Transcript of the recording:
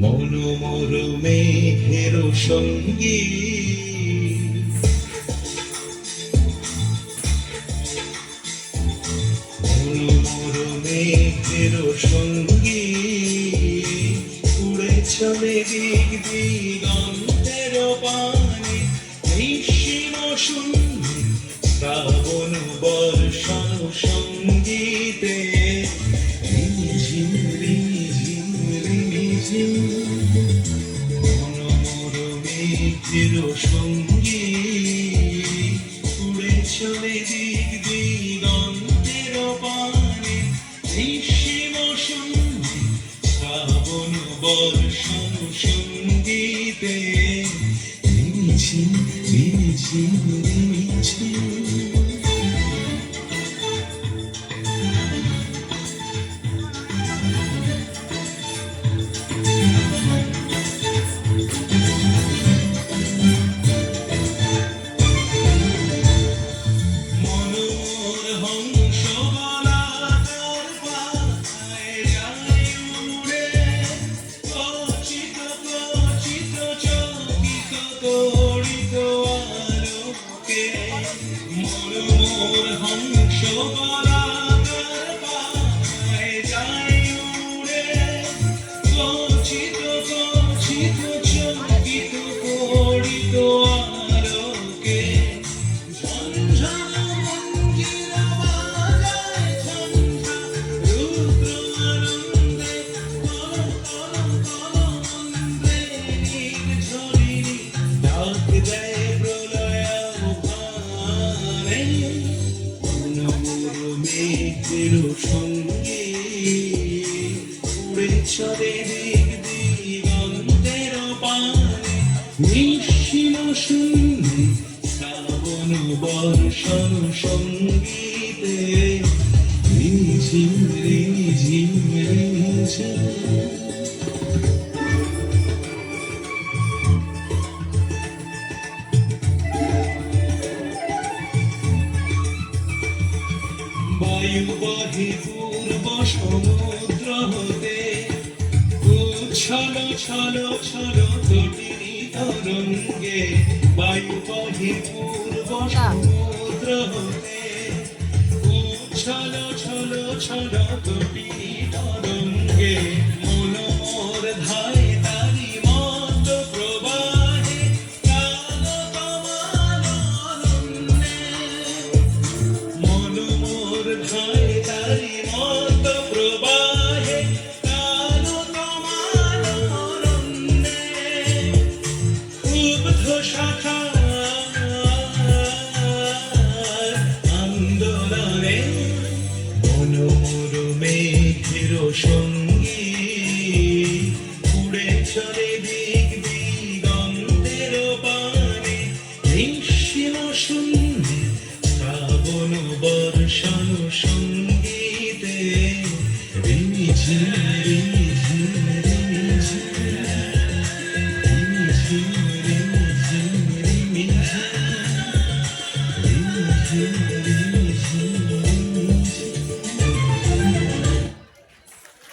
মনোমর মেঘের সঙ্গী মনোমর মেঘের সঙ্গী উড়ে চলে দিক দিগন্তের পানে নিঃসীম শূন্যে শ্রাবণ বর্ষণ সঙ্গীতে রিমঝিম রিমঝিম রিমঝিম মনোমর মেঘের সঙ্গী উড়ে চলে দিক দিগন্তের পানে নিঃসীম শূন্যে শ্রাবণ বর্ষণ সঙ্গীতে রিমঝিম রিমঝিম রিমঝিম। সঙ্গে উড়ে চলে দিক দিগন্তের পানে নিঃসীম শূন্যে শ্রাবণ বর্ষণ সঙ্গীতে রিমঝিম রিমঝিম রিমঝিম। বায়ু বহে পূর্ব সমুদ্র হতে উচ্ছল ছল ছল তটিনী তরঙ্গে বায়ু বহে পূর্ব সমুদ্র হতে উচ্ছল ছল ছল তটিনী তরঙ্গে মনোমর ধায় তারি মত প্রবাহে কাল কমান অরণ্যে মনোমর ধায় তারি মত প্রবাহে কাল কমান অরণ্যে উগ্ধ শাখার আন্দোলনে মনোমর মেঘের সঙ্গী উড়ে চলে দিক দিগন্তের পানে নিঃসীম শূন্যে শ্রাবণ বর্ষণ সঙ্গীতে রিমঝিম রিমঝিম রিমঝিম রিমঝিম রিমঝিম রিমঝিম রিমঝিম রিমঝিম।